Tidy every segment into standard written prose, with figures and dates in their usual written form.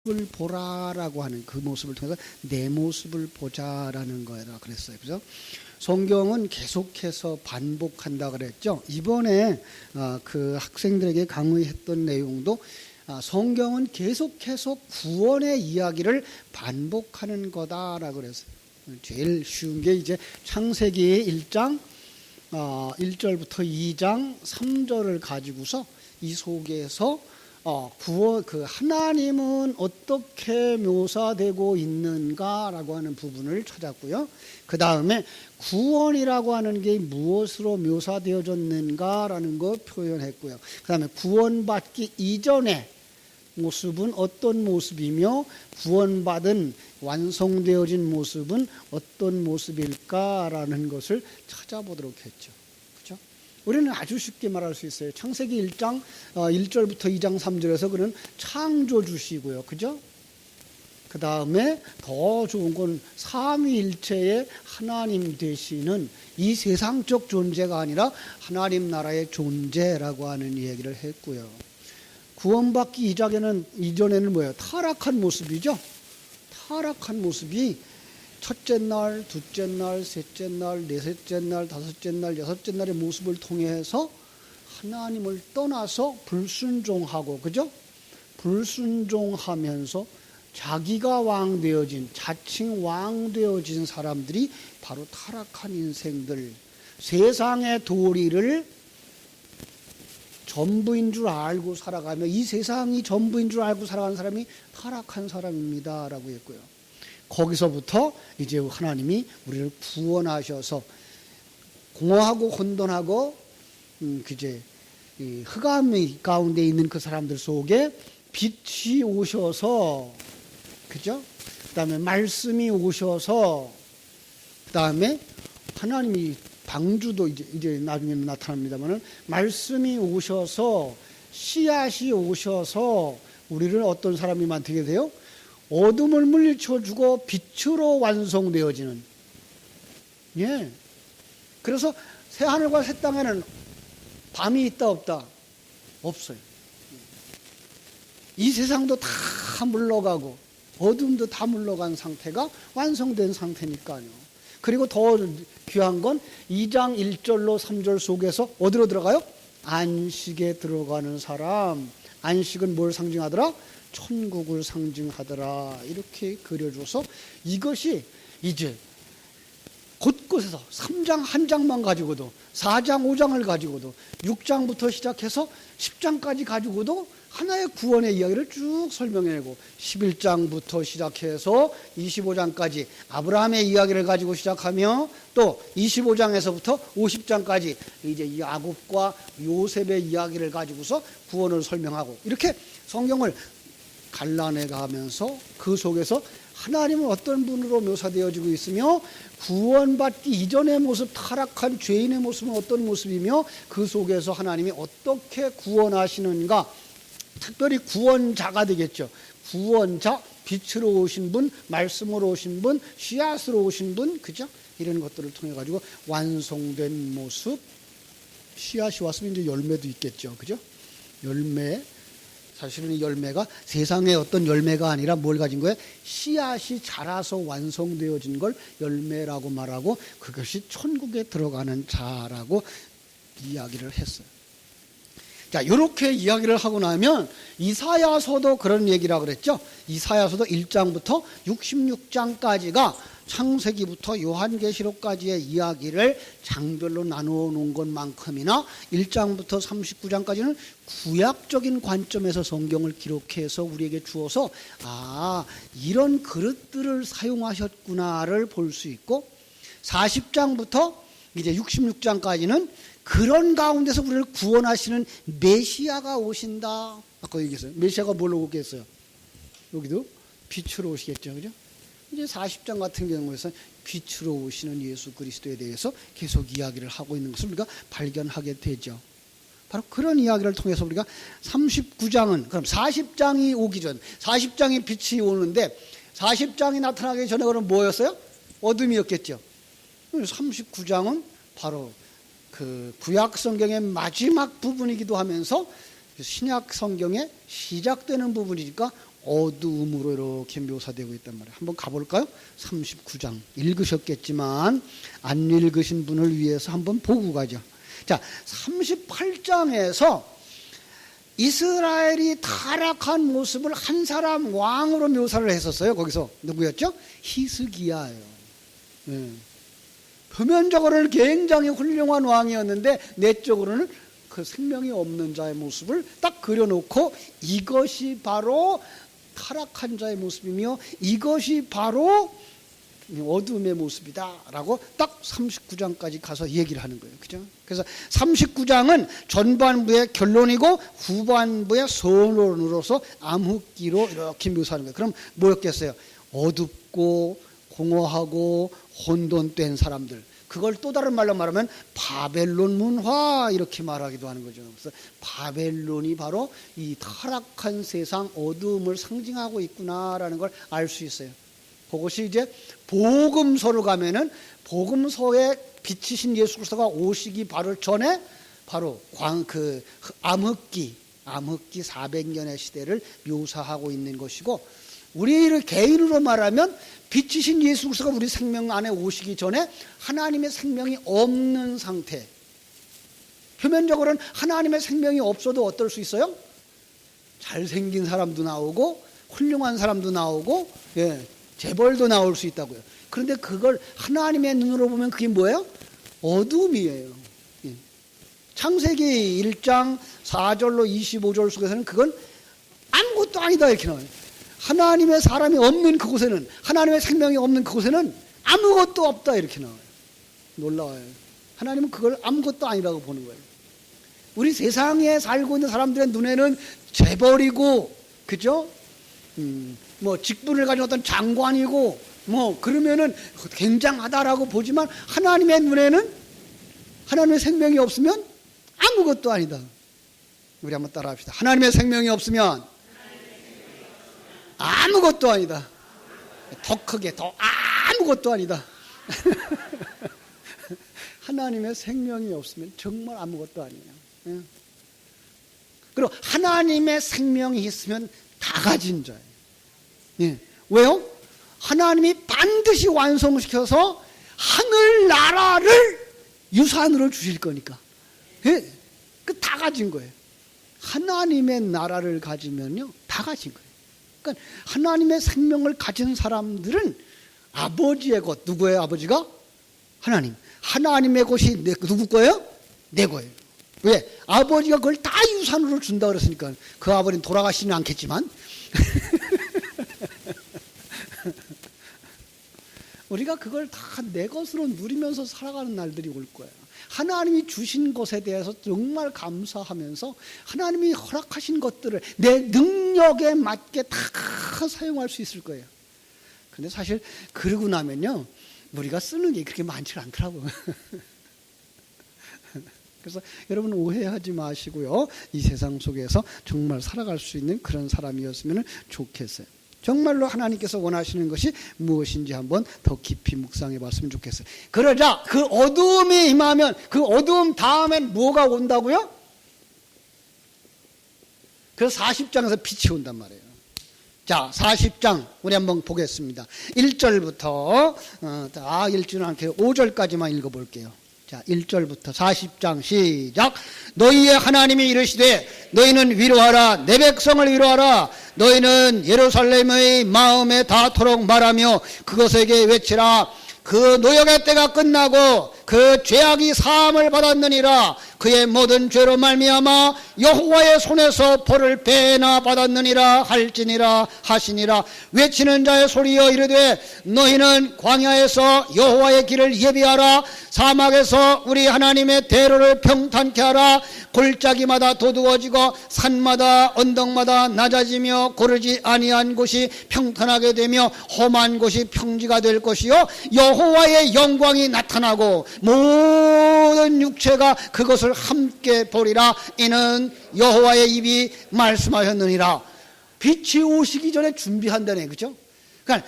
모습을 보라라고 하는 그 모습을 통해서 내 모습을 보자라는 거라 그랬어요. 그래서 성경은 계속해서 반복한다 그랬죠. 이번에 그 학생들에게 강의했던 내용도 성경은 계속해서 구원의 이야기를 반복하는 거다라고 그랬어요. 제일 쉬운 게 이제 창세기 1장 1절부터 2장 3절을 가지고서 이 속에서 구원, 하나님은 어떻게 묘사되고 있는가라고 하는 부분을 찾았고요. 그 다음에 구원이라고 하는 게 무엇으로 묘사되어졌는가라는 거 표현했고요. 그 다음에 구원받기 이전의 모습은 어떤 모습이며 구원받은 완성되어진 모습은 어떤 모습일까라는 것을 찾아보도록 했죠. 그렇죠? 우리는 아주 쉽게 말할 수 있어요. 창세기 1장 1절부터 2장 3절에서 그는 창조주시고요. 그죠? 그 다음에 더 좋은 건 삼위일체의 하나님 되시는 이 세상적 존재가 아니라 하나님 나라의 존재라고 하는 얘기를 했고요. 구원받기 이전에는 뭐예요? 타락한 모습이죠. 타락한 모습이 첫째 날, 둘째 날, 셋째 날, 넷째 날, 다섯째 날, 여섯째 날의 모습을 통해서 하나님을 떠나서 불순종하고, 그죠? 불순종하면서 자기가 왕 되어진, 자칭 왕 되어진 사람들이 바로 타락한 인생들, 세상의 도리를 전부인 줄 알고 살아가며 이 세상이 전부인 줄 알고 살아가는 사람이 타락한 사람입니다 라고 했고요. 거기서부터 이제 하나님이 우리를 구원하셔서 공허하고 혼돈하고 이제 흑암 가운데 있는 그 사람들 속에 빛이 오셔서, 그죠? 그 다음에 말씀이 오셔서, 그 다음에 하나님이 방주도 이제 나중에 나타납니다만은 말씀이 오셔서 씨앗이 오셔서 우리를 어떤 사람이 만들게 돼요? 어둠을 물리쳐 주고 빛으로 완성되어지는. 예. 그래서 새 하늘과 새 땅에는 밤이 있다 없다? 없어요. 이 세상도 다 물러가고 어둠도 다 물러간 상태가 완성된 상태니까요. 그리고 더 귀한 건 2장 1절로 3절 속에서 어디로 들어가요? 안식에 들어가는 사람. 안식은 뭘 상징하더라? 천국을 상징하더라. 이렇게 그려줘서 이것이 이제 곳곳에서 3장 한 장만 가지고도 4장 5장을 가지고도 6장부터 시작해서 10장까지 가지고도 하나의 구원의 이야기를 쭉 설명해내고 11장부터 시작해서 25장까지 아브라함의 이야기를 가지고 시작하며 또 25장에서부터 50장까지 이제 야곱과 요셉의 이야기를 가지고서 구원을 설명하고 이렇게 성경을 갈라내 가면서 그 속에서 하나님은 어떤 분으로 묘사되어지고 있으며 구원받기 이전의 모습, 타락한 죄인의 모습은 어떤 모습이며 그 속에서 하나님이 어떻게 구원하시는가. 특별히 구원자가 되겠죠. 구원자, 빛으로 오신 분, 말씀으로 오신 분, 씨앗으로 오신 분, 그죠? 이런 것들을 통해 가지고 완성된 모습. 씨앗이 왔으면 이제 열매도 있겠죠, 그죠? 열매. 사실은 이 열매가 세상의 어떤 열매가 아니라 뭘 가진 거예요? 씨앗이 자라서 완성되어진 걸 열매라고 말하고 그것이 천국에 들어가는 자라고 이야기를 했어요. 자, 이렇게 이야기를 하고 나면 이사야서도 그런 얘기라고 그랬죠. 이사야서도 1장부터 66장까지가 창세기부터 요한계시록까지의 이야기를 장별로 나누어 놓은 것만큼이나 1장부터 39장까지는 구약적인 관점에서 성경을 기록해서 우리에게 주어서 이런 그릇들을 사용하셨구나를 볼 수 있고 40장부터 이제 66장까지는 그런 가운데서 우리를 구원하시는 메시아가 오신다. 아까 얘기했어요. 메시아가 뭘로 오겠어요? 여기도 빛으로 오시겠죠. 그죠? 이제 40장 같은 경우에서 빛으로 오시는 예수 그리스도에 대해서 계속 이야기를 하고 있는 것을 우리가 발견하게 되죠. 바로 그런 이야기를 통해서 우리가 39장은 그럼 40장이 오기 전 40장이 빛이 오는데 40장이 나타나기 전에 그럼 뭐였어요? 어둠이었겠죠. 39장은 바로 그 구약 성경의 마지막 부분이기도 하면서 신약 성경에 시작되는 부분이니까 어두움으로 이렇게 묘사되고 있단 말이에요. 한번 가볼까요? 39장 읽으셨겠지만 안 읽으신 분을 위해서 한번 보고 가죠. 자, 38장에서 이스라엘이 타락한 모습을 한 사람 왕으로 묘사를 했었어요. 거기서 누구였죠? 히스기야예요. 표면적으로는 굉장히 훌륭한 왕이었는데 내적으로는 그 생명이 없는 자의 모습을 딱 그려놓고 이것이 바로 타락한 자의 모습이며 이것이 바로 어둠의 모습이다라고 딱 39장까지 가서 얘기를 하는 거예요. 그죠? 그래서 39장은 전반부의 결론이고 후반부의 서론으로서 암흑기로 이렇게 묘사하는 거예요. 그럼 뭐였겠어요? 어둡고 공허하고 혼돈된 사람들. 그걸 또 다른 말로 말하면 바벨론 문화 이렇게 말하기도 하는 거죠. 그래서 바벨론이 바로 이 타락한 세상 어두움을 상징하고 있구나라는 걸 알 수 있어요. 그것이 이제 복음서로 가면은 복음서에 비치신 예수 그리스도가 오시기 바로 전에 바로 암흑기 400년의 시대를 묘사하고 있는 것이고, 우리를 개인으로 말하면 비치신 예수 그리스도가 우리 생명 안에 오시기 전에 하나님의 생명이 없는 상태. 표면적으로는 하나님의 생명이 없어도 어떨 수 있어요? 잘생긴 사람도 나오고 훌륭한 사람도 나오고 재벌도 나올 수 있다고요. 그런데 그걸 하나님의 눈으로 보면 그게 뭐예요? 어둠이에요. 창세기 1장 4절로 25절 속에서는 그건 아무것도 아니다 이렇게 나와요. 하나님의 사람이 없는 그곳에는, 하나님의 생명이 없는 그곳에는 아무것도 없다 이렇게 나와요. 놀라워요. 하나님은 그걸 아무것도 아니라고 보는 거예요. 우리 세상에 살고 있는 사람들의 눈에는 재벌이고, 그죠? 뭐 직분을 가진 어떤 장관이고, 뭐 그러면은 굉장하다라고 보지만 하나님의 눈에는 하나님의 생명이 없으면 아무것도 아니다. 우리 한번 따라합시다. 하나님의 생명이 없으면 아무것도 아니다. 더 크게 더 아무것도 아니다. 하나님의 생명이 없으면 정말 아무것도 아니에요. 그리고 하나님의 생명이 있으면 다 가진 자예요. 왜요? 하나님이 반드시 완성시켜서 하늘나라를 유산으로 주실 거니까. 그 다 가진 거예요. 하나님의 나라를 가지면요, 다 가진 거예요. 그러니까 하나님의 생명을 가진 사람들은 아버지의 것, 누구예요? 아버지가? 하나님. 하나님의 것이 누구 거예요? 내 거예요. 왜? 아버지가 그걸 다 유산으로 준다 그랬으니까. 그 아버지는 돌아가시지는 않겠지만 우리가 그걸 다 내 것으로 누리면서 살아가는 날들이 올 거예요. 하나님이 주신 것에 대해서 정말 감사하면서 하나님이 허락하신 것들을 내 능력에 맞게 다 사용할 수 있을 거예요. 근데 사실 그러고 나면요, 우리가 쓰는 게 그렇게 많지 않더라고요. 그래서 여러분 오해하지 마시고요, 이 세상 속에서 정말 살아갈 수 있는 그런 사람이었으면 좋겠어요. 정말로 하나님께서 원하시는 것이 무엇인지 한번 더 깊이 묵상해 봤으면 좋겠어요. 그러자 그 어두움이 임하면 그 어두움 다음엔 뭐가 온다고요? 그래서 40장에서 빛이 온단 말이에요. 자, 40장 우리 한번 보겠습니다. 1절부터 1절은 않고 5절까지만 읽어볼게요. 자, 1절부터 40장 시작. 너희의 하나님이 이르시되 너희는 위로하라, 내 백성을 위로하라. 너희는 예루살렘의 마음에 닿도록 말하며 그것에게 외치라. 그 노역의 때가 끝나고 그 죄악이 사함을 받았느니라. 그의 모든 죄로 말미암아 여호와의 손에서 벌을 배나 받았느니라 할지니라 하시니라. 외치는 자의 소리여 이르되 너희는 광야에서 여호와의 길을 예비하라. 사막에서 우리 하나님의 대로를 평탄케 하라. 골짜기마다 도두어지고 산마다 언덕마다 낮아지며 고르지 아니한 곳이 평탄하게 되며 험한 곳이 평지가 될 것이요 여호와의 영광이 나타나고 모든 육체가 그것을 함께 보리라. 이는 여호와의 입이 말씀하셨느니라. 빛이 오시기 전에 준비한다네, 그죠? 그러니까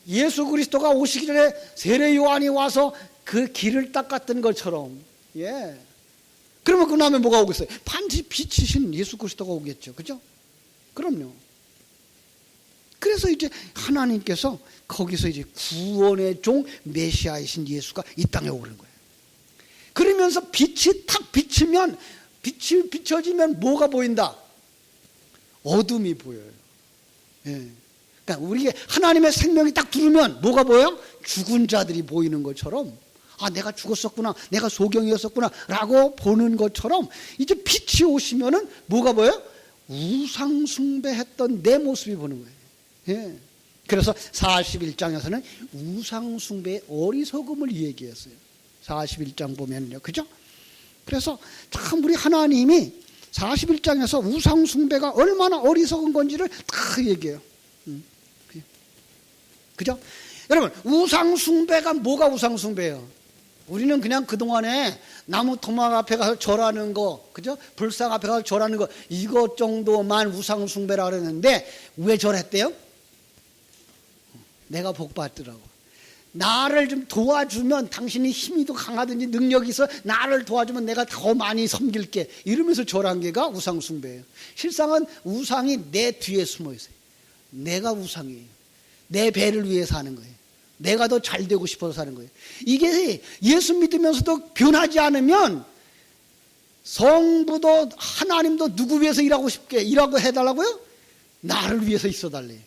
예수 그리스도가 오시기 전에 세례 요한이 와서 그 길을 닦았던 것처럼, 그러면 그 다음에 뭐가 오겠어요? 반드시 빛이신 예수 그리스도가 오겠죠, 그죠? 그럼요. 그래서 이제 하나님께서 거기서 이제 구원의 종 메시아이신 예수가 이 땅에 오는 거예요. 그러면서 빛이 탁 비치면, 빛이 비춰지면 뭐가 보인다? 어둠이 보여요. 예. 그러니까 우리가 하나님의 생명이 딱 들으면 뭐가 보여요? 죽은 자들이 보이는 것처럼, 아, 내가 죽었었구나, 내가 소경이었었구나 라고 보는 것처럼 이제 빛이 오시면은 뭐가 보여요? 우상 숭배했던 내 모습이 보는 거예요. 예. 그래서 41장에서는 우상 숭배의 어리석음을 얘기했어요. 41장 보면요, 그죠? 그래서 참 우리 하나님이 41장에서 우상 숭배가 얼마나 어리석은 건지를 다 얘기해요. 그죠? 여러분, 우상 숭배가 뭐가 우상 숭배예요? 우리는 그냥 그동안에 나무 토막 앞에 가서 절하는 거, 그죠? 불상 앞에 가서 절하는 거, 이것 정도만 우상 숭배라 그랬는데 왜 절했대요? 내가 복 받더라고. 나를 좀 도와주면, 당신이 힘이 더 강하든지 능력이 있어 나를 도와주면 내가 더 많이 섬길게, 이러면서 절한 게가 우상 숭배예요. 실상은 우상이 내 뒤에 숨어 있어요. 내가 우상이에요. 내 배를 위해 사는 거예요. 내가 더 잘 되고 싶어서 사는 거예요. 이게 예수 믿으면서도 변하지 않으면 성부도 하나님도 누구 위해서 일하고 해달라고요? 나를 위해서 있어달래요.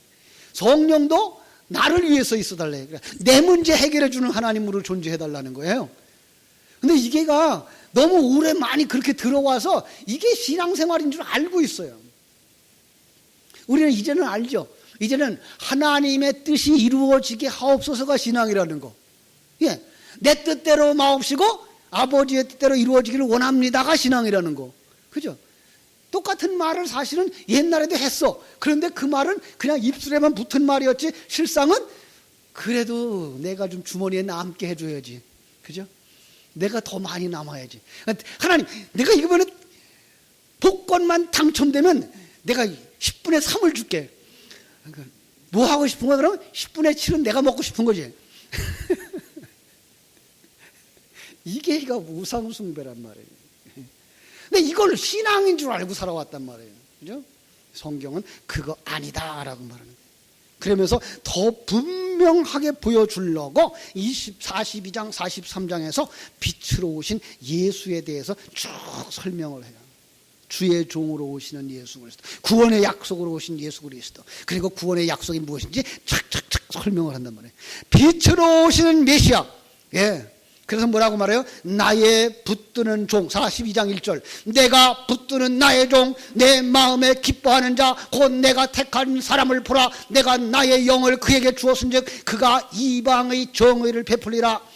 성령도 나를 위해서 있어달래요. 내 문제 해결해주는 하나님으로 존재해달라는 거예요. 근데 이게가 너무 오래 많이 그렇게 들어와서 이게 신앙생활인 줄 알고 있어요. 우리는 이제는 알죠. 이제는 하나님의 뜻이 이루어지게 하옵소서가 신앙이라는 거. 예, 내 뜻대로 마옵시고 아버지의 뜻대로 이루어지기를 원합니다가 신앙이라는 거. 그죠? 똑같은 말을 사실은 옛날에도 했어. 그런데 그 말은 그냥 입술에만 붙은 말이었지, 실상은 그래도 내가 좀 주머니에 남게 해줘야지. 그죠? 내가 더 많이 남아야지. 하나님, 내가 이번에 복권만 당첨되면 내가 10분의 3을 줄게. 뭐 하고 싶은 거야? 그러면 10분의 7은 내가 먹고 싶은 거지. 이게 우상숭배란 말이에요. 근데 이걸 신앙인 줄 알고 살아왔단 말이에요. 그죠? 성경은 그거 아니다라고 말하는 거예요. 그러면서 더 분명하게 보여주려고 42장, 43장에서 빛으로 오신 예수에 대해서 쭉 설명을 해요. 주의 종으로 오시는 예수 그리스도, 구원의 약속으로 오신 예수 그리스도, 그리고 구원의 약속이 무엇인지 착착착 설명을 한단 말이에요. 빛으로 오시는 메시아. 예. 그래서 뭐라고 말해요? 나의 붙드는 종, 42장 1절. 내가 붙드는 나의 종, 내 마음에 기뻐하는 자, 곧 내가 택한 사람을 보라. 내가 나의 영을 그에게 주었은즉 그가 이방의 정의를 베풀리라.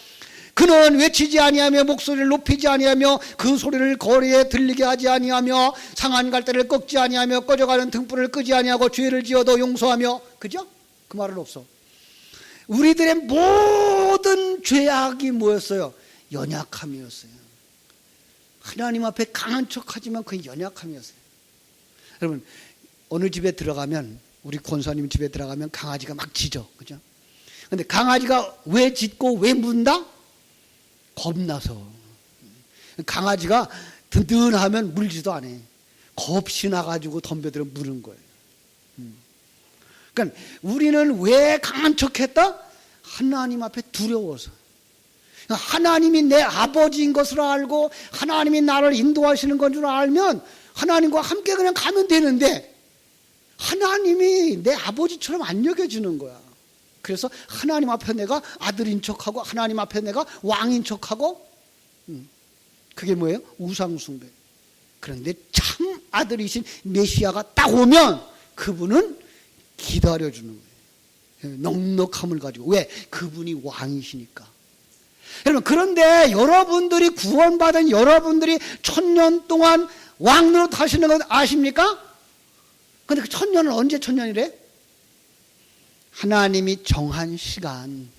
그는 외치지 아니하며 목소리를 높이지 아니하며 그 소리를 거리에 들리게 하지 아니하며 상한 갈대를 꺾지 아니하며 꺼져가는 등불을 끄지 아니하고 죄를 지어도 용서하며. 그죠? 그 말은 없어. 우리들의 모든 죄악이 뭐였어요? 연약함이었어요. 하나님 앞에 강한 척하지만 그 연약함이었어요. 여러분, 어느 집에 들어가면, 우리 권사님 집에 들어가면 강아지가 막 짖어. 그죠? 근데 강아지가 왜 짖고 왜 문다? 겁나서. 강아지가 든든하면 물지도 않아. 겁이 나가지고 덤벼들어 무는 거예요. 그러니까 우리는 왜 강한 척했다? 하나님 앞에 두려워서. 하나님이 내 아버지인 것을 알고 하나님이 나를 인도하시는 건 줄 알면 하나님과 함께 그냥 가면 되는데 하나님이 내 아버지처럼 안 여겨지는 거야. 그래서 하나님 앞에 내가 아들인 척하고 하나님 앞에 내가 왕인 척하고, 그게 뭐예요? 우상숭배. 그런데 참 아들이신 메시아가 딱 오면 그분은 기다려주는 거예요. 넉넉함을 가지고. 왜? 그분이 왕이시니까. 여러분, 그런데 여러분들이 구원받은 여러분들이 1000년 동안 왕노릇 하시는 건 아십니까? 근데 그 1000년은 언제 1000년이래? 하나님이 정한 시간,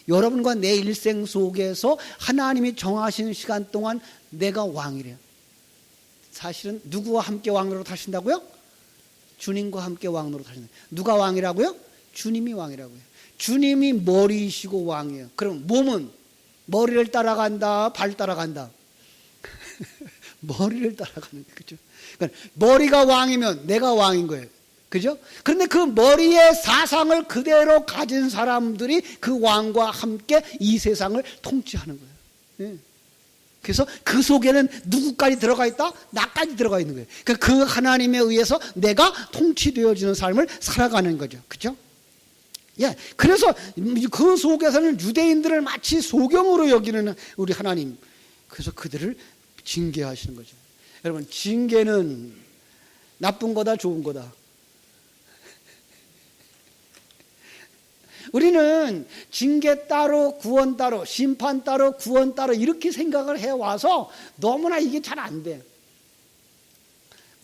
여러분과 내 일생 속에서 하나님이 정하신 시간 동안 내가 왕이래요. 사실은 누구와 함께 왕노릇 하신다고요? 주님과 함께 왕노릇 하신다. 누가 왕이라고요? 주님이 왕이라고요. 주님이 머리이시고 왕이에요. 그럼 몸은 머리를 따라간다, 발 따라간다? 머리를 따라가는 거죠. 그러니까 머리가 왕이면 내가 왕인 거예요. 그죠? 그런데 그 머리의 사상을 그대로 가진 사람들이 그 왕과 함께 이 세상을 통치하는 거예요. 예. 그래서 그 속에는 누구까지 들어가 있다? 나까지 들어가 있는 거예요. 그러니까 그 하나님에 의해서 내가 통치되어지는 삶을 살아가는 거죠. 그죠? 예. 그래서 그 속에서는 유대인들을 마치 소경으로 여기는 우리 하나님. 그래서 그들을 징계하시는 거죠. 여러분, 징계는 나쁜 거다, 좋은 거다? 우리는 징계 따로, 구원 따로, 심판 따로, 구원 따로 이렇게 생각을 해와서 너무나 이게 잘 안 돼.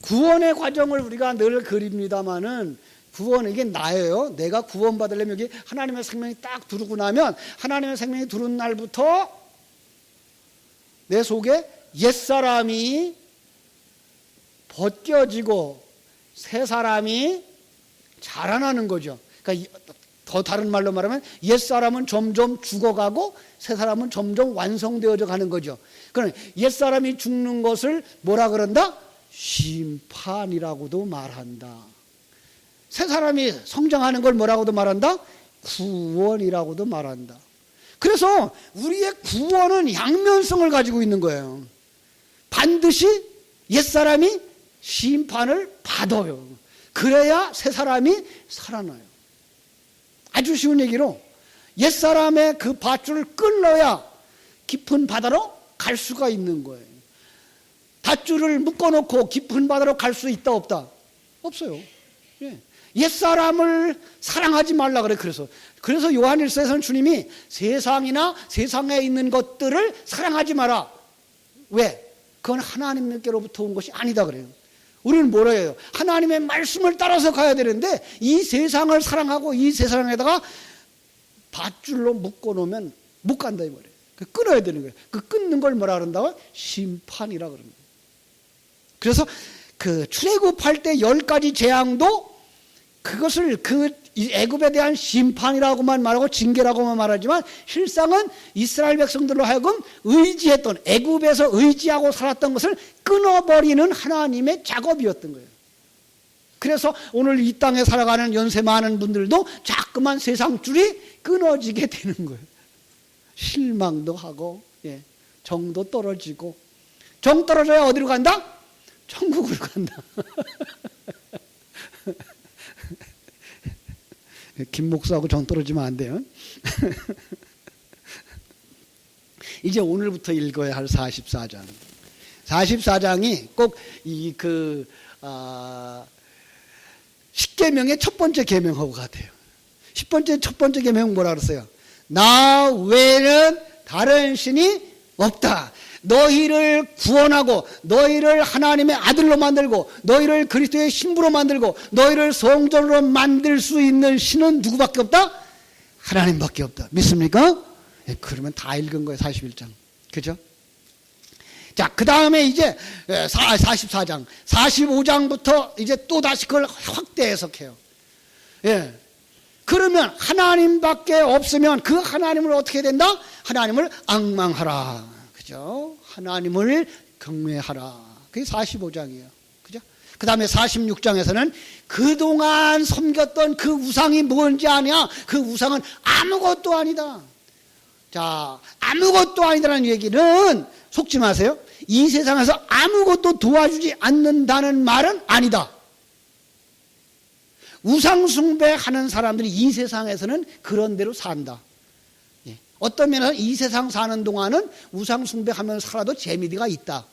구원의 과정을 우리가 늘 그립니다마는 구원, 이게 나예요. 내가 구원받으려면 여기 하나님의 생명이 딱 들어오고 나면 하나님의 생명이 들어온 날부터 내 속에 옛사람이 벗겨지고 새 사람이 자라나는 거죠. 그러니까 더 다른 말로 말하면 옛사람은 점점 죽어가고 새 사람은 점점 완성되어져 가는 거죠. 그러니까 옛사람이 죽는 것을 뭐라 그런다? 심판이라고도 말한다. 새 사람이 성장하는 걸 뭐라고도 말한다? 구원이라고도 말한다. 그래서 우리의 구원은 양면성을 가지고 있는 거예요. 반드시 옛사람이 심판을 받아요. 그래야 새 사람이 살아나요. 아주 쉬운 얘기로 옛사람의 그 밧줄을 끊어야 깊은 바다로 갈 수가 있는 거예요. 밧줄을 묶어놓고 깊은 바다로 갈 수 있다 없다? 없어요. 예. 옛사람을 사랑하지 말라 그래. 그래서 요한일서에서는 주님이 세상이나 세상에 있는 것들을 사랑하지 마라. 왜? 그건 하나님께로부터 온 것이 아니다 그래요. 우리는 뭐라 해요? 하나님의 말씀을 따라서 가야 되는데 이 세상을 사랑하고 이 세상에다가 밧줄로 묶어놓으면 못 간다 이 말이에요. 끊어야 되는 거예요. 그 끊는 걸 뭐라 그런다고? 심판이라 그럽니다. 그래서 그 출애굽할 때 10가지 재앙도 그것을 그 애굽에 대한 심판이라고만 말하고 징계라고만 말하지만 실상은 이스라엘 백성들로 하여금 의지했던, 애굽에서 의지하고 살았던 것을 끊어버리는 하나님의 작업이었던 거예요. 그래서 오늘 이 땅에 살아가는 연세 많은 분들도 자꾸만 세상 줄이 끊어지게 되는 거예요. 실망도 하고, 예, 정도 떨어지고. 정 떨어져야 어디로 간다? 천국으로 간다. 김 목사하고 정 떨어지면 안 돼요. 이제 오늘부터 읽어야 할 44장. 44장이 꼭 십계명의 첫 번째 계명하고 같아요. 첫 번째 계명은 뭐라 그랬어요? 나 외에는 다른 신이 없다. 너희를 구원하고 너희를 하나님의 아들로 만들고 너희를 그리스도의 신부로 만들고 너희를 성전으로 만들 수 있는 신은 누구밖에 없다? 하나님밖에 없다. 믿습니까? 예, 그러면 다 읽은 거예요. 41장. 그죠? 자, 그 다음에 이제 44장, 45장부터 이제 또 다시 그걸 확대 해석해요. 예. 그러면 하나님밖에 없으면 그 하나님을 어떻게 된다? 하나님을 앙망하라. 그죠? 하나님을 경외하라. 그게 45장이에요. 그죠? 그 다음에 46장에서는 그동안 섬겼던 그 우상이 뭔지 아냐? 그 우상은 아무것도 아니다. 자, 아무것도 아니다라는 얘기는 속지 마세요. 이 세상에서 아무것도 도와주지 않는다는 말은 아니다. 우상숭배하는 사람들이 이 세상에서는 그런 대로 산다. 어떤 면에서 이 세상 사는 동안은 우상숭배하면서 살아도 재미가 있다.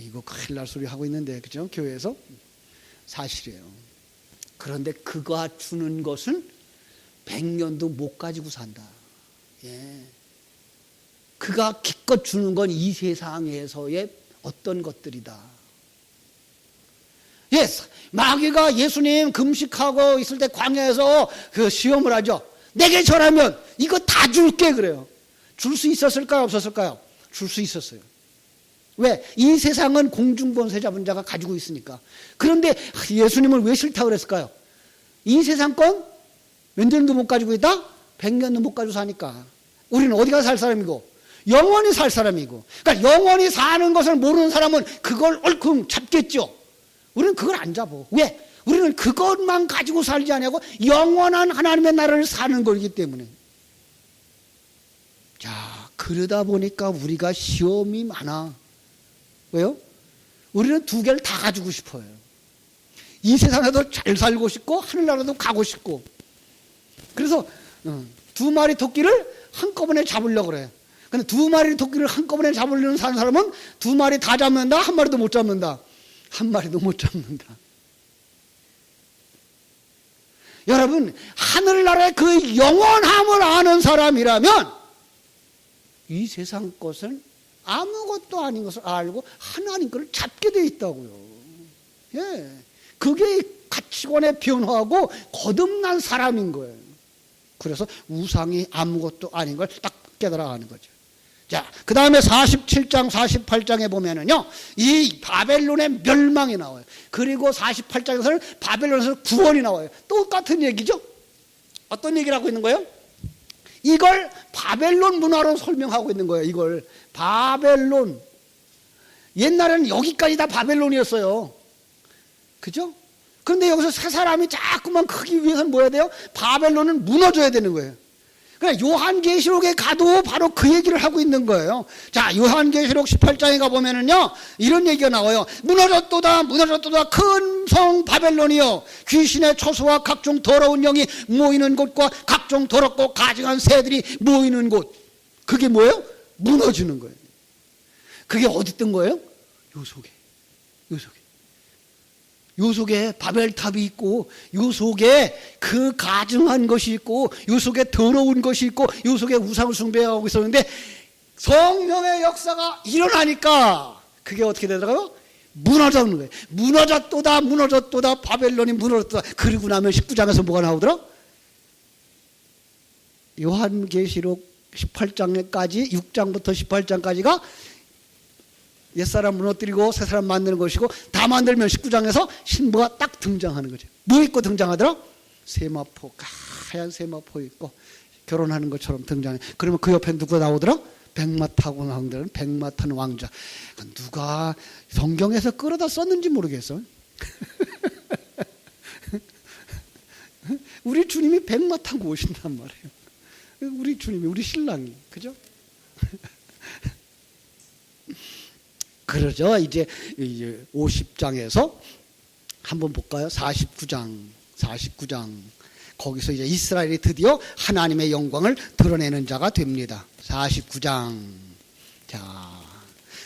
이거 큰일 날 소리 하고 있는데, 그죠? 교회에서. 사실이에요. 그런데 그가 주는 것은 100년도 못 가지고 산다. 예. 그가 기껏 주는 건 이 세상에서의 어떤 것들이다. 예, 마귀가 예수님 금식하고 있을 때 광야에서 그 시험을 하죠. 내게 절하면 이거 다 줄게 그래요. 줄 수 있었을까요? 없었을까요? 줄 수 있었어요. 왜? 이 세상은 공중권세 잡은 자가 가지고 있으니까. 그런데 예수님을 왜 싫다고 그랬을까요? 이 세상 건 몇 년도 못 가지고 있다? 100년도 못 가지고 사니까. 우리는 어디가 살 사람이고 영원히 살 사람이고. 그러니까 영원히 사는 것을 모르는 사람은 그걸 얼큼 잡겠죠. 우리는 그걸 안 잡어. 왜? 우리는 그것만 가지고 살지 않냐고 영원한 하나님의 나라를 사는 거기 때문에. 자, 그러다 보니까 우리가 시험이 많아. 왜요? 우리는 두 개를 다 가지고 싶어요. 이 세상에도 잘 살고 싶고 하늘나라도 가고 싶고. 그래서 두 마리 토끼를 한꺼번에 잡으려고 그래요. 근데 두 마리 토끼를 한꺼번에 잡으려는 사람은 두 마리 다 잡는다, 한 마리도 못 잡는다. 한 마리도 못 잡는다. 여러분, 하늘나라의 그 영원함을 아는 사람이라면 이 세상 것은 아무것도 아닌 것을 알고 하나님 것을 잡게 돼 있다고요. 예, 그게 가치관의 변화하고 거듭난 사람인 거예요. 그래서 우상이 아무것도 아닌 걸 딱 깨달아가는 거죠. 자, 그 다음에 47장, 48장에 보면은요, 이 바벨론의 멸망이 나와요. 그리고 48장에서는 바벨론에서 구원이 나와요. 똑같은 얘기죠? 어떤 얘기를 하고 있는 거예요? 이걸 바벨론 문화로 설명하고 있는 거예요. 이걸 바벨론. 옛날에는 여기까지 다 바벨론이었어요. 그죠? 그런데 여기서 세 사람이 자꾸만 크기 위해서는 뭐 해야 돼요? 바벨론은 무너져야 되는 거예요. 그러니까 요한계시록에 가도 바로 그 얘기를 하고 있는 거예요. 자, 요한계시록 18장에 가보면은요, 이런 얘기가 나와요. 무너졌도다, 무너졌도다, 큰 성 바벨론이요. 귀신의 초소와 각종 더러운 영이 모이는 곳과 각종 더럽고 가증한 새들이 모이는 곳. 그게 뭐예요? 무너지는 거예요. 그게 어디 있던 거예요? 요 속에. 요 속에. 요 속에 바벨탑이 있고, 요 속에 그 가증한 것이 있고, 요 속에 더러운 것이 있고, 요 속에 우상을 숭배하고 있었는데, 성령의 역사가 일어나니까 그게 어떻게 되더라고요? 무너졌는 거예요. 무너졌도다, 무너졌도다, 바벨론이 무너졌도다. 그리고 나면 19장에서 뭐가 나오더라? 요한계시록 18장까지, 6장부터 18장까지가 옛사람 무너뜨리고 새사람 만드는 것이고, 다 만들면 19장에서 신부가 딱 등장하는 거죠. 뭐 입고 등장하더라? 세마포, 하얀 세마포 입고 결혼하는 것처럼 등장해. 그러면 그 옆에 누가 나오더라? 백마 타고 나오는 백마 타는 왕자. 누가 성경에서 끌어다 썼는지 모르겠어. 우리 주님이 백마 타고 오신단 말이에요. 우리 주님이, 우리 신랑이. 그죠? 그러죠. 이제 50장에서 한번 볼까요? 49장. 거기서 이제 이스라엘이 드디어 하나님의 영광을 드러내는 자가 됩니다. 49장. 자,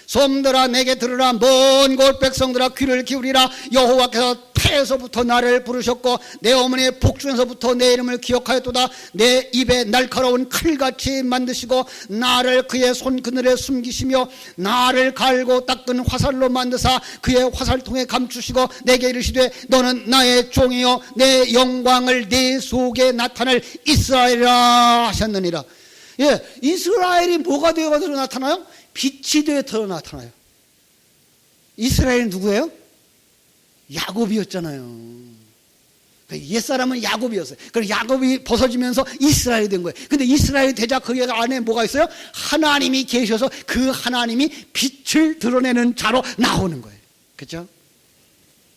솜들아 내게 들으라. 먼 곳 백성들아 귀를 기울이라. 여호와께서 태에서부터 나를 부르셨고 내 어머니의 복중에서부터 내 이름을 기억하였도다. 내 입에 날카로운 칼같이 만드시고 나를 그의 손그늘에 숨기시며 나를 갈고 닦은 화살로 만드사 그의 화살통에 감추시고 내게 이르시되 너는 나의 종이요 내 영광을 네 속에 나타낼 이스라엘이라 하셨느니라. 예, 이스라엘이 뭐가 되어서 나타나요? 빛이 되어 나타나요. 이스라엘은 누구예요? 야곱이었잖아요. 옛사람은 야곱이었어요. 그래서 야곱이 벗어지면서 이스라엘이 된 거예요. 근데 이스라엘이 되자 그 안에 뭐가 있어요? 하나님이 계셔서 그 하나님이 빛을 드러내는 자로 나오는 거예요. 그렇죠?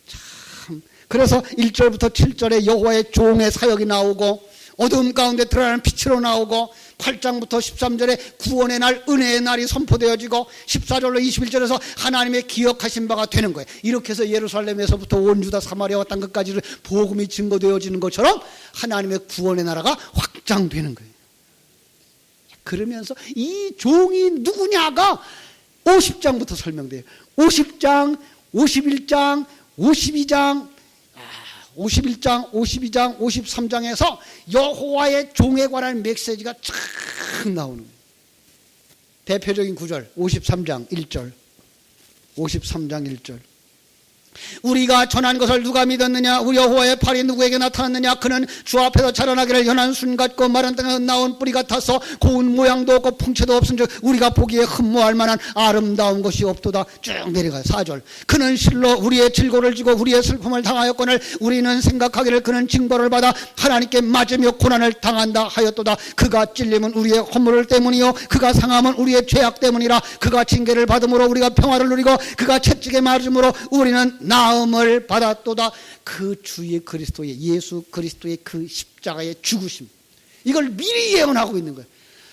참. 그래서 1절부터 7절에 여호와의 종의 사역이 나오고 어두움 가운데 드러나는 빛으로 나오고 8장부터 13절에 구원의 날, 은혜의 날이 선포되어지고 14절로 21절에서 하나님의 기억하신 바가 되는 거예요. 이렇게 해서 예루살렘에서부터 온 유다 사마리아와 땅 끝까지 복음이 증거되어지는 것처럼 하나님의 구원의 나라가 확장되는 거예요. 그러면서 이 종이 누구냐가 50장부터 설명돼요. 50장, 51장, 52장, 51장, 52장, 53장에서 여호와의 종에 관한 메시지가 쫙 나오는 거예요. 대표적인 구절 53장 1절 53장 1절 우리가 전한 것을 누가 믿었느냐? 우리 여호와의 팔이 누구에게 나타났느냐? 그는 주 앞에서 자라나기를 연한 순 같고 마른 땅에 나온 뿌리 같아서 고운 모양도 없고 풍채도 없은즉 우리가 보기에 흠모할 만한 아름다운 것이 없도다. 쭉 내려가요. 4절 그는 실로 우리의 질고를 지고 우리의 슬픔을 당하였거늘 우리는 생각하기를 그는 징벌을 받아 하나님께 맞으며 고난을 당한다 하였도다. 그가 찔림은 우리의 허물 때문이요 그가 상함은 우리의 죄악 때문이라. 그가 징계를 받음으로 우리가 평화를 누리고 그가 채찍에 맞음으로 우리는 나음을 받았도다. 그 주의 그리스도의 예수 그리스도의 그 십자가의 죽으심, 이걸 미리 예언하고 있는 거예요.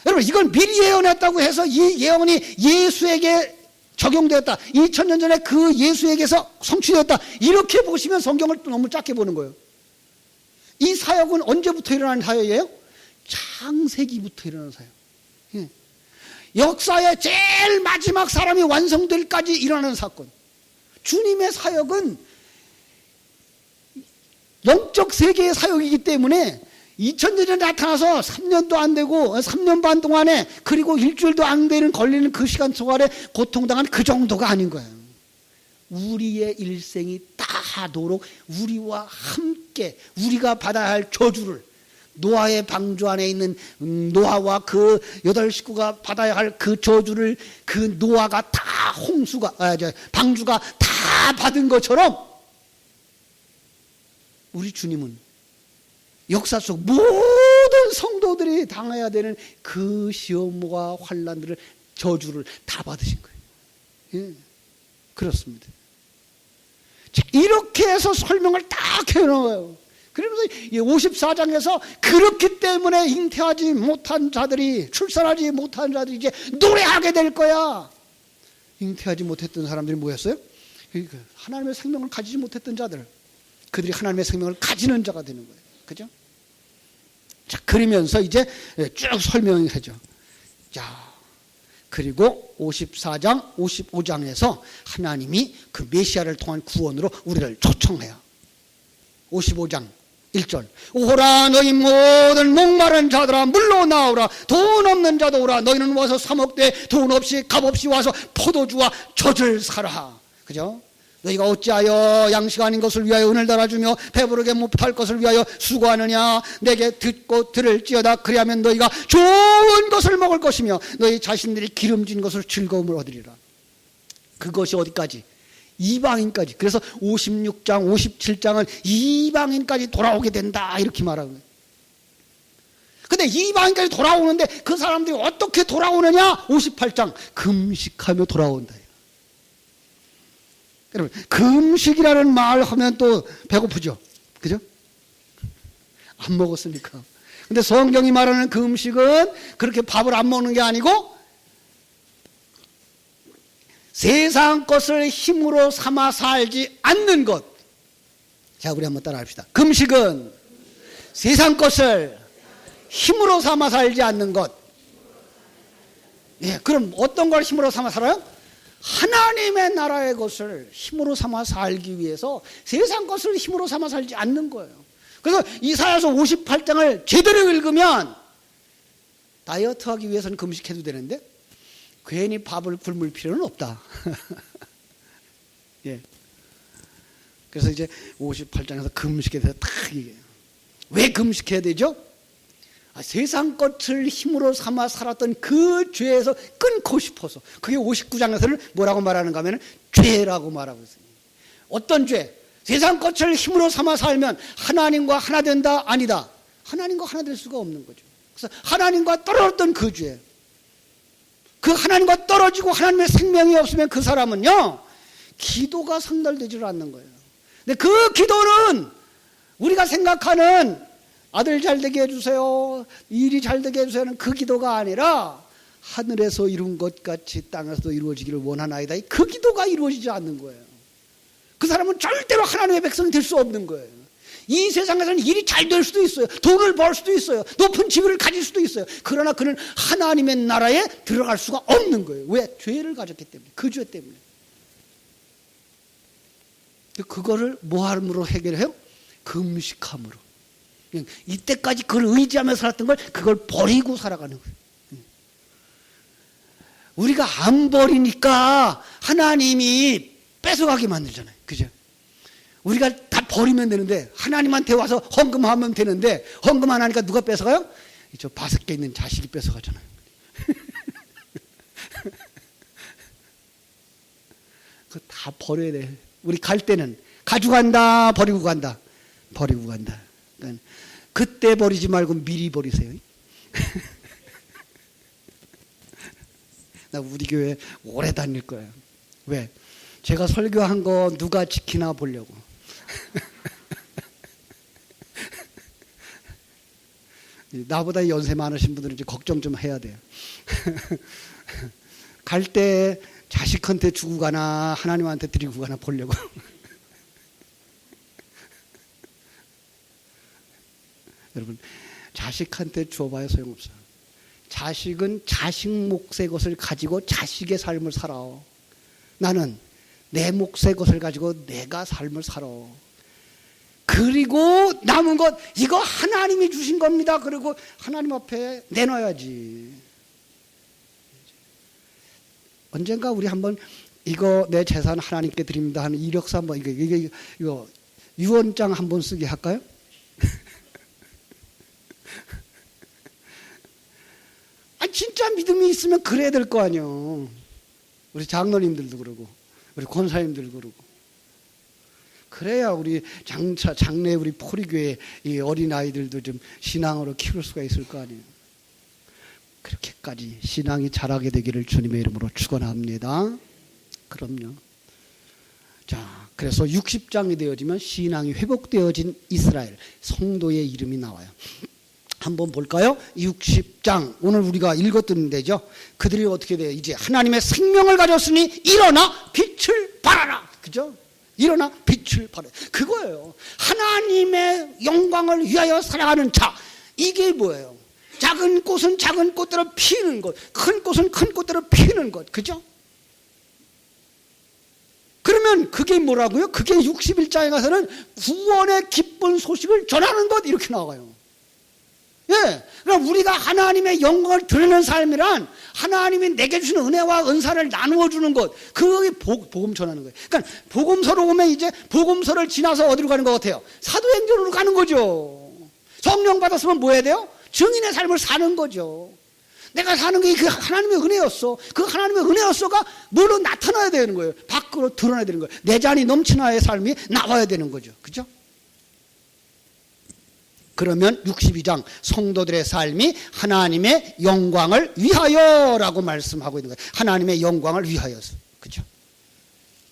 여러분, 이걸 미리 예언했다고 해서 이 예언이 예수에게 적용되었다, 2000년 전에 그 예수에게서 성취되었다, 이렇게 보시면 성경을 너무 작게 보는 거예요. 이 사역은 언제부터 일어난 사역이에요? 창세기부터 일어난 사역. 예. 역사의 제일 마지막 사람이 완성될 때까지 일어나는 사건. 주님의 사역은 영적 세계의 사역이기 때문에 2000년 전에 나타나서 3년도 안 되고 3년 반 동안에, 그리고 일주일도 안 되는 걸리는 그 시간 동안에 고통당한 그 정도가 아닌 거예요. 우리의 일생이 다하도록 우리와 함께 우리가 받아야 할 저주를, 노아의 방주 안에 있는 노아와 그 8식구가 받아야 할 그 저주를 그 노아가 다 방주가 다 받은 것처럼 우리 주님은 역사 속 모든 성도들이 당해야 되는 그 시험과 환난들을, 저주를 다 받으신 거예요. 예, 그렇습니다. 자, 이렇게 해서 설명을 딱 해놓아요. 그러면서 54장에서 그렇기 때문에 잉태하지 못한 자들이, 출산하지 못한 자들이 이제 노래하게 될 거야. 잉태하지 못했던 사람들이 뭐였어요? 하나님의 생명을 가지지 못했던 자들, 그들이 하나님의 생명을 가지는 자가 되는 거예요. 그죠? 자, 그러면서 이제 쭉 설명하죠. 자, 그리고 54장, 55장에서 하나님이 그 메시아를 통한 구원으로 우리를 초청해요. 55장 1절. 오라 너희 모든 목마른 자들아 물로 나오라. 돈 없는 자도 오라. 너희는 와서 사 먹되 돈 없이 값없이 와서 포도주와 젖을 사라. 그죠? 너희가 어찌하여 양식 아닌 것을 위하여 은을 달아주며 배부르게 못할 것을 위하여 수고하느냐. 내게 듣고 들을지어다. 그리하면 너희가 좋은 것을 먹을 것이며 너희 자신들이 기름진 것을 즐거움을 얻으리라. 그것이 어디까지? 이방인까지. 그래서 56장 57장은 이방인까지 돌아오게 된다 이렇게 말하는 거예요. 근데 이방인까지 돌아오는데 그 사람들이 어떻게 돌아오느냐? 58장 금식하며 돌아온다. 여러분, 금식이라는 말 하면 또 배고프죠? 그죠? 안 먹었으니까. 근데 성경이 말하는 금식은 그렇게 밥을 안 먹는 게 아니고 세상 것을 힘으로 삼아 살지 않는 것. 자, 우리 한번 따라 합시다. 금식은 세상 것을 힘으로 삼아 살지 않는 것. 예, 그럼 어떤 걸 힘으로 삼아 살아요? 하나님의 나라의 것을 힘으로 삼아 살기 위해서 세상 것을 힘으로 삼아 살지 않는 거예요. 그래서 이사야서 58장을 제대로 읽으면 다이어트 하기 위해서는 금식해도 되는데 괜히 밥을 굶을 필요는 없다. 예. 그래서 이제 58장에서 금식에 대해서 딱 얘기해요. 왜 금식해야 되죠? 세상 것을 힘으로 삼아 살았던 그 죄에서 끊고 싶어서. 그게 59장에서는 뭐라고 말하는가 하면 죄라고 말하고 있어요. 어떤 죄? 세상 것을 힘으로 삼아 살면 하나님과 하나 된다? 아니다. 하나님과 하나 될 수가 없는 거죠. 그래서 하나님과 떨어졌던 그 죄. 그 하나님과 떨어지고 하나님의 생명이 없으면 그 사람은요, 기도가 상달되지 않는 거예요. 근데 그 기도는 우리가 생각하는 아들 잘 되게 해주세요, 일이 잘 되게 해주세요는 그 기도가 아니라 하늘에서 이룬 것 같이 땅에서도 이루어지기를 원하나이다. 그 기도가 이루어지지 않는 거예요. 그 사람은 절대로 하나님의 백성이 될 수 없는 거예요. 이 세상에서는 일이 잘 될 수도 있어요. 돈을 벌 수도 있어요. 높은 지위를 가질 수도 있어요. 그러나 그는 하나님의 나라에 들어갈 수가 없는 거예요. 왜? 죄를 가졌기 때문에. 그 죄 때문에. 그거를 뭐함으로 해결해요? 금식함으로. 이때까지 그걸 의지하며 살았던 걸 그걸 버리고 살아가는 거예요. 우리가 안 버리니까 하나님이 뺏어가게 만들잖아요. 그죠? 우리가 다 버리면 되는데, 하나님한테 와서 헌금하면 되는데, 헌금 안 하니까 누가 뺏어가요? 저 바삭게 있는 자식이 뺏어가잖아요. 그거 다 버려야 돼. 우리 갈 때는 가져간다, 버리고 간다. 버리고 간다. 그러니까 그때 버리지 말고 미리 버리세요. 나 우리 교회 오래 다닐 거예요. 왜? 제가 설교한 거 누가 지키나 보려고. 나보다 연세 많으신 분들은 이제 걱정 좀 해야 돼요. 갈 때 자식한테 주고 가나 하나님한테 드리고 가나 보려고. 여러분, 자식한테 줘봐야 소용없어요. 자식은 자식 몫의 것을 가지고 자식의 삶을 살아. 나는 내 몫의 것을 가지고 내가 삶을 살아. 그리고 남은 것, 이거 하나님이 주신 겁니다. 그리고 하나님 앞에 내놔야지. 언젠가 우리 한번 이거 내 재산 하나님께 드립니다 하는 이력서 한번, 이거 유언장 한번 쓰게 할까요? 진짜 믿음이 있으면 그래야 될 거 아니에요. 우리 장로님들도 그러고, 우리 권사님들도 그러고. 그래야 우리 장래 우리 포리교회 이 어린아이들도 좀 신앙으로 키울 수가 있을 거 아니에요. 그렇게까지 신앙이 자라게 되기를 주님의 이름으로 축원합니다. 그럼요. 자, 그래서 60장이 되어지면 신앙이 회복되어진 이스라엘 성도의 이름이 나와요. 한번 볼까요? 60장 오늘 우리가 읽었던 데죠. 그들이 어떻게 돼요? 이제 하나님의 생명을 가졌으니 일어나 빛을 발하라. 그죠? 일어나 빛을 발하라. 그거예요. 하나님의 영광을 위하여 살아가는 자. 이게 뭐예요? 작은 꽃은 작은 꽃대로 피는 것, 큰 꽃은 큰 꽃대로 피는 것. 그죠? 그러면 그게 뭐라고요? 그게 61장에 가서는 구원의 기쁜 소식을 전하는 것, 이렇게 나와요. 예, 그럼 우리가 하나님의 영광을 드리는 삶이란 하나님이 내게 주시는 은혜와 은사를 나누어 주는 것, 그게 복음 전하는 거예요. 그러니까 복음서로 오면 이제 복음서를 지나서 어디로 가는 것 같아요? 사도행전으로 가는 거죠. 성령 받았으면 뭐 해야 돼요? 증인의 삶을 사는 거죠. 내가 사는 게 그 하나님의 은혜였어. 그 하나님의 은혜였어가 뭐로 나타나야 되는 거예요. 밖으로 드러나야 되는 거예요. 내 잔이 넘치나의 삶이 나와야 되는 거죠. 그죠? 그러면 62장 성도들의 삶이 하나님의 영광을 위하여라고 말씀하고 있는 거예요. 하나님의 영광을 위하여서. 그죠?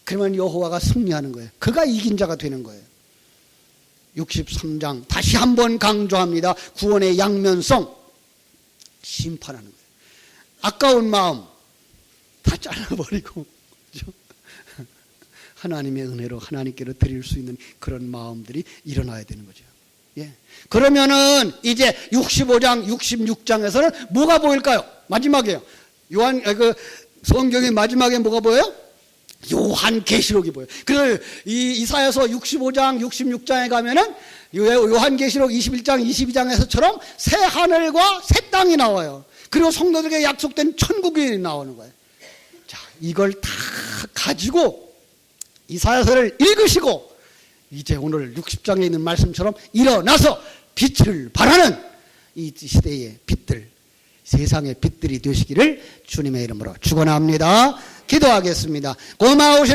그러면 여호와가 승리하는 거예요. 그가 이긴 자가 되는 거예요. 63장 다시 한번 강조합니다. 구원의 양면성, 심판하는 거예요. 아까운 마음 다 잘라버리고, 그죠? 하나님의 은혜로 하나님께로 드릴 수 있는 그런 마음들이 일어나야 되는 거죠. 예. 그러면은 이제 65장, 66장에서는 뭐가 보일까요? 마지막에요. 성경의 마지막에 뭐가 보여요? 요한계시록이 보여요. 그래서 이사야서 65장, 66장에 가면은 요한계시록 21장, 22장에서처럼 새 하늘과 새 땅이 나와요. 그리고 성도들에게 약속된 천국이 나오는 거예요. 자, 이걸 다 가지고 이사야서를 읽으시고 이제 오늘 60장에 있는 말씀처럼 일어나서 빛을 발하는 이 시대의 빛들, 세상의 빛들이 되시기를 주님의 이름으로 축원합니다. 기도하겠습니다. 고마우신